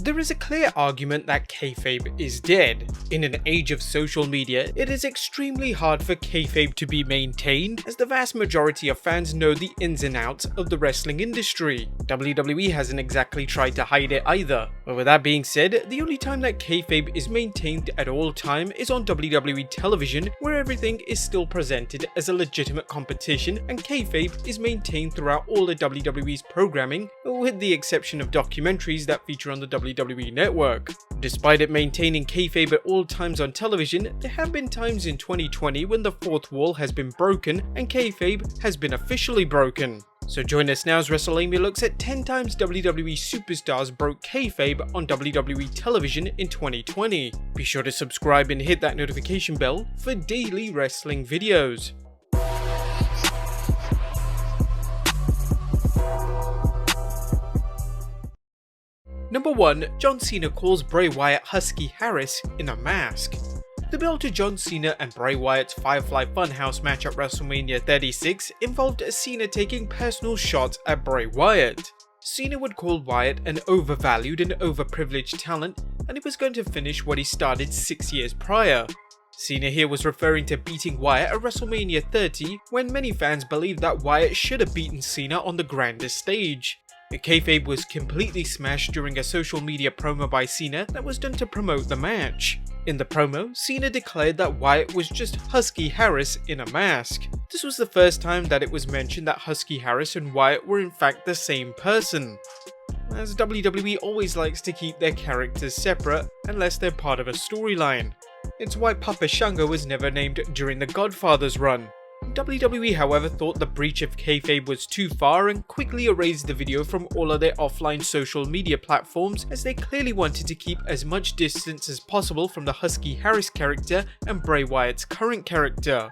There is a clear argument that kayfabe is dead. In an age of social media, it is extremely hard for kayfabe to be maintained, as the vast majority of fans know the ins and outs of the wrestling industry. WWE hasn't exactly tried to hide it either. But with that being said, the only time that kayfabe is maintained at all time is on WWE television, where everything is still presented as a legitimate competition, and kayfabe is maintained throughout all of WWE's programming, with the exception of documentaries that feature on the WWE Network. Despite it maintaining kayfabe at all times on television, there have been times in 2020 when the fourth wall has been broken and kayfabe has been officially broken. So join us now as Wrestlelamia looks at 10 times WWE superstars broke kayfabe on WWE television in 2020. Be sure to subscribe and hit that notification bell for daily wrestling videos. Number 1. John Cena calls Bray Wyatt Husky Harris in a mask. The build to John Cena and Bray Wyatt's Firefly Funhouse match at WrestleMania 36 involved Cena taking personal shots at Bray Wyatt. Cena would call Wyatt an overvalued and overprivileged talent, and he was going to finish what he started 6 years prior. Cena here was referring to beating Wyatt at WrestleMania 30, when many fans believed that Wyatt should have beaten Cena on the grandest stage. The kayfabe was completely smashed during a social media promo by Cena that was done to promote the match. In the promo, Cena declared that Wyatt was just Husky Harris in a mask. This was the first time that it was mentioned that Husky Harris and Wyatt were in fact the same person, as WWE always likes to keep their characters separate unless they're part of a storyline. It's why Papa Shango was never named during the Godfather's run. WWE however thought the breach of kayfabe was too far and quickly erased the video from all of their offline social media platforms, as they clearly wanted to keep as much distance as possible from the Husky Harris character and Bray Wyatt's current character.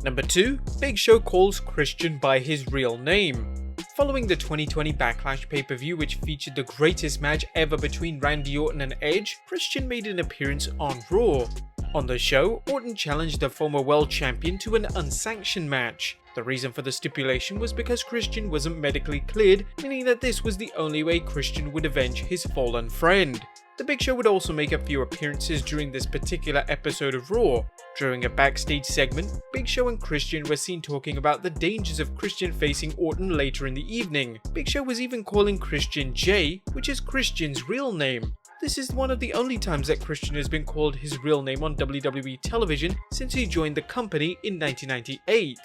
Number 2. Big Show calls Christian by his real name. Following the 2020 Backlash pay-per-view, which featured the greatest match ever between Randy Orton and Edge, Christian made an appearance on Raw. On the show, Orton challenged the former world champion to an unsanctioned match. The reason for the stipulation was because Christian wasn't medically cleared, meaning that this was the only way Christian would avenge his fallen friend. The Big Show would also make a few appearances during this particular episode of Raw. During a backstage segment, Big Show and Christian were seen talking about the dangers of Christian facing Orton later in the evening. Big Show was even calling Christian Jay, which is Christian's real name. This is one of the only times that Christian has been called his real name on WWE television since he joined the company in 1998.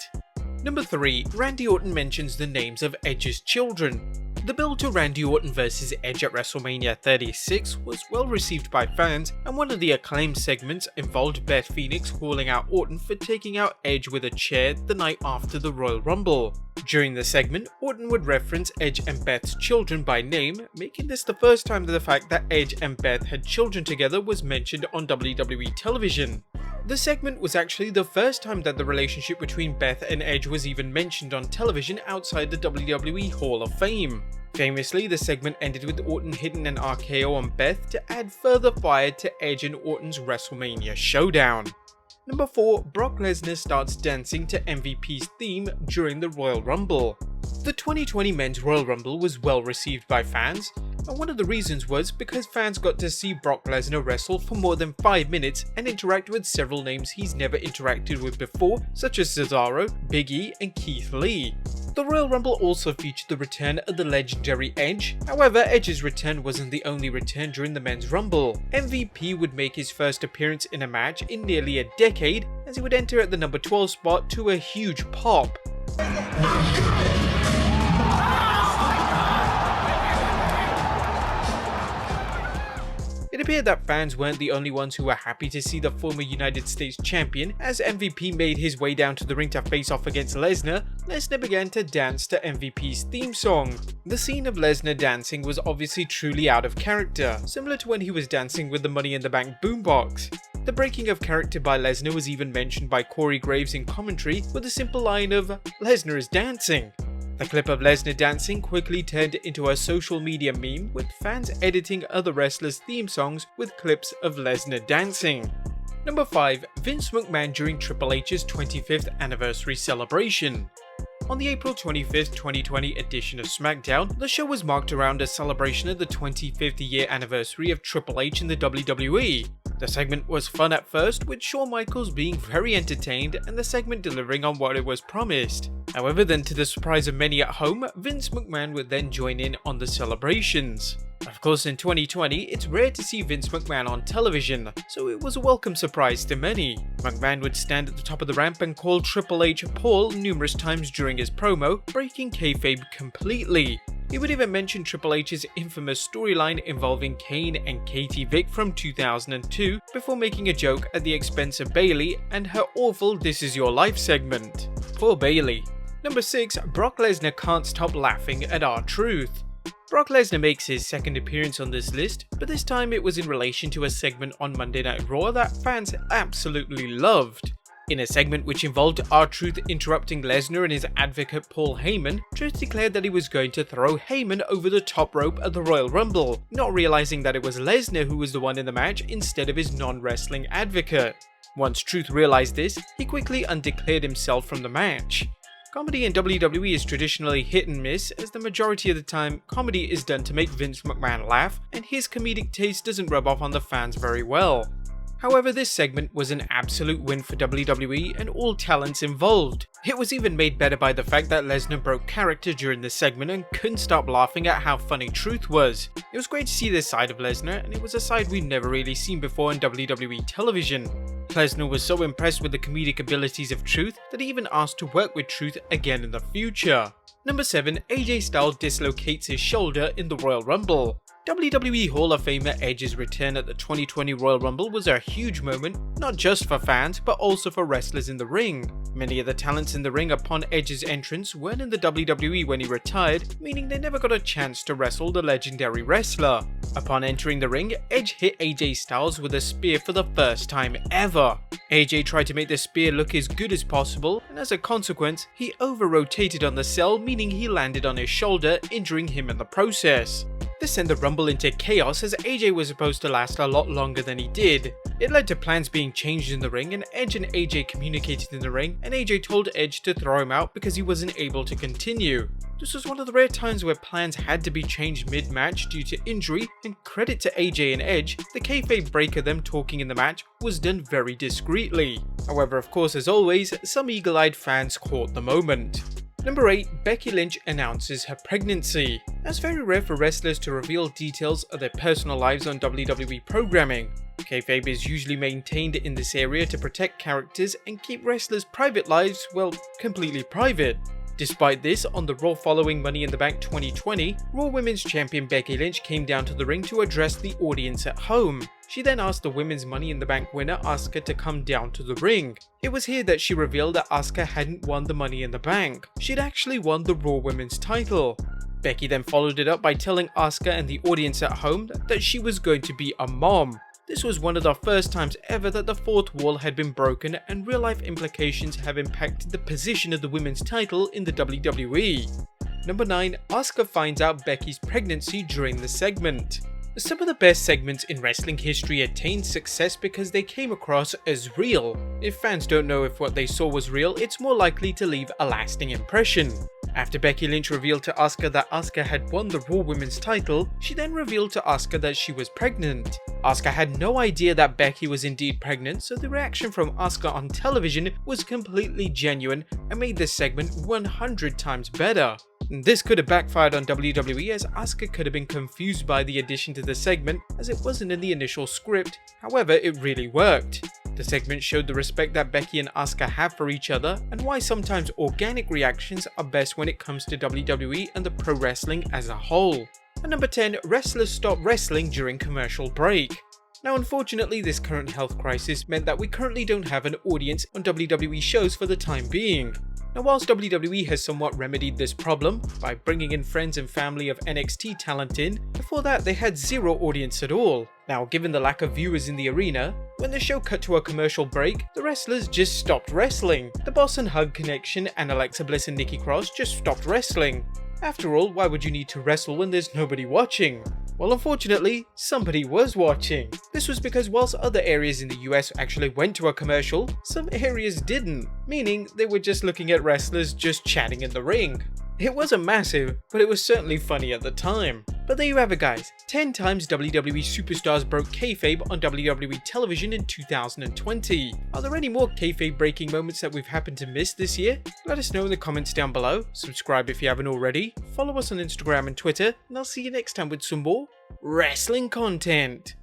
Number 3. Randy Orton mentions the names of Edge's children. The build to Randy Orton vs Edge at WrestleMania 36 was well received by fans, and one of the acclaimed segments involved Beth Phoenix calling out Orton for taking out Edge with a chair the night after the Royal Rumble. During the segment, Orton would reference Edge and Beth's children by name, making this the first time that the fact that Edge and Beth had children together was mentioned on WWE television. The segment was actually the first time that the relationship between Beth and Edge was even mentioned on television outside the WWE Hall of Fame. Famously, the segment ended with Orton hitting an RKO on Beth to add further fire to Edge and Orton's WrestleMania showdown. Number 4. Brock Lesnar starts dancing to MVP's theme during the Royal Rumble. The 2020 Men's Royal Rumble was well received by fans, and one of the reasons was because fans got to see Brock Lesnar wrestle for more than 5 minutes and interact with several names he's never interacted with before, such as Cesaro, Big E, and Keith Lee. The Royal Rumble also featured the return of the legendary Edge. However, Edge's return wasn't the only return during the Men's Rumble. MVP would make his first appearance in a match in nearly a decade, as he would enter at the number 12 spot to a huge pop. It appeared that fans weren't the only ones who were happy to see the former United States champion. As MVP made his way down to the ring to face off against Lesnar, Lesnar began to dance to MVP's theme song. The scene of Lesnar dancing was obviously truly out of character, similar to when he was dancing with the Money in the Bank boombox. The breaking of character by Lesnar was even mentioned by Corey Graves in commentary with a simple line of "Lesnar is dancing." The clip of Lesnar dancing quickly turned into a social media meme, with fans editing other wrestlers' theme songs with clips of Lesnar dancing. Number 5. Vince McMahon during Triple H's 25th anniversary celebration. On the April 25th, 2020 edition of SmackDown, the show was marked around a celebration of the 25th year anniversary of Triple H in the WWE. The segment was fun at first, with Shawn Michaels being very entertained and the segment delivering on what it was promised. However, then to the surprise of many at home, Vince McMahon would then join in on the celebrations. Of course, in 2020, it's rare to see Vince McMahon on television, so it was a welcome surprise to many. McMahon would stand at the top of the ramp and call Triple H Paul numerous times during his promo, breaking kayfabe completely. He would even mention Triple H's infamous storyline involving Kane and Katie Vick from 2002 before making a joke at the expense of Bayley and her awful This Is Your Life segment. Poor Bayley. Number 6. Brock Lesnar can't stop laughing at R-Truth. Brock Lesnar makes his second appearance on this list, but this time it was in relation to a segment on Monday Night Raw that fans absolutely loved. In a segment which involved R-Truth interrupting Lesnar and his advocate Paul Heyman, Truth declared that he was going to throw Heyman over the top rope at the Royal Rumble, not realizing that it was Lesnar who was the one in the match instead of his non-wrestling advocate. Once Truth realized this, he quickly undeclared himself from the match. Comedy in WWE is traditionally hit and miss, as the majority of the time, comedy is done to make Vince McMahon laugh, and his comedic taste doesn't rub off on the fans very well. However, this segment was an absolute win for WWE and all talents involved. It was even made better by the fact that Lesnar broke character during the segment and couldn't stop laughing at how funny Truth was. It was great to see this side of Lesnar, and it was a side we'd never really seen before on WWE television. Lesnar was so impressed with the comedic abilities of Truth that he even asked to work with Truth again in the future. Number 7. AJ Styles dislocates his shoulder in the Royal Rumble. WWE Hall of Famer Edge's return at the 2020 Royal Rumble was a huge moment, not just for fans, but also for wrestlers in the ring. Many of the talents in the ring upon Edge's entrance weren't in the WWE when he retired, meaning they never got a chance to wrestle the legendary wrestler. Upon entering the ring, Edge hit AJ Styles with a spear for the first time ever. AJ tried to make the spear look as good as possible, and as a consequence, he over-rotated on the cell, meaning he landed on his shoulder, injuring him in the process. This sent the Rumble into chaos, as AJ was supposed to last a lot longer than he did. It led to plans being changed in the ring, and Edge and AJ communicated in the ring, and AJ told Edge to throw him out because he wasn't able to continue. This was one of the rare times where plans had to be changed mid-match due to injury, and credit to AJ and Edge, the kayfabe break of them talking in the match was done very discreetly. However, of course, as always, some eagle-eyed fans caught the moment. Number 8. Becky Lynch announces her pregnancy. It's very rare for wrestlers to reveal details of their personal lives on WWE programming. Kayfabe is usually maintained in this area to protect characters and keep wrestlers' private lives, well, completely private. Despite this, on the Raw following Money in the Bank 2020, Raw Women's Champion Becky Lynch came down to the ring to address the audience at home. She then asked the Women's Money in the Bank winner Asuka to come down to the ring. It was here that she revealed that Asuka hadn't won the Money in the Bank. She'd actually won the Raw Women's title. Becky then followed it up by telling Asuka and the audience at home that she was going to be a mom. This was one of the first times ever that the fourth wall had been broken, and real-life implications have impacted the position of the women's title in the WWE. Number 9. Asuka finds out Becky's pregnancy during the segment. Some of the best segments in wrestling history attained success because they came across as real. If fans don't know if what they saw was real, it's more likely to leave a lasting impression. After Becky Lynch revealed to Asuka that Asuka had won the Raw Women's title, she then revealed to Asuka that she was pregnant. Asuka had no idea that Becky was indeed pregnant, so the reaction from Asuka on television was completely genuine and made this segment 100 times better. This could have backfired on WWE, as Asuka could have been confused by the addition to the segment, as it wasn't in the initial script. However, it really worked. The segment showed the respect that Becky and Asuka have for each other, and why sometimes organic reactions are best when it comes to WWE and the pro wrestling as a whole. And number 10, wrestlers stop wrestling during commercial break. Now, unfortunately, this current health crisis meant that we currently don't have an audience on WWE shows for the time being. Now, whilst WWE has somewhat remedied this problem by bringing in friends and family of NXT talent in, before that they had zero audience at all. Now, given the lack of viewers in the arena, when the show cut to a commercial break, the wrestlers just stopped wrestling. The Boss and Hug Connection and Alexa Bliss and Nikki Cross just stopped wrestling. After all, why would you need to wrestle when there's nobody watching? Well, unfortunately, somebody was watching. This was because whilst other areas in the US actually went to a commercial, some areas didn't, meaning they were just looking at wrestlers just chatting in the ring. It wasn't massive, but it was certainly funny at the time. But there you have it, guys. 10 times WWE superstars broke kayfabe on WWE television in 2020. Are there any more kayfabe breaking moments that we've happened to miss this year? Let us know in the comments down below. Subscribe if you haven't already. Follow us on Instagram and Twitter, and I'll see you next time with some more wrestling content.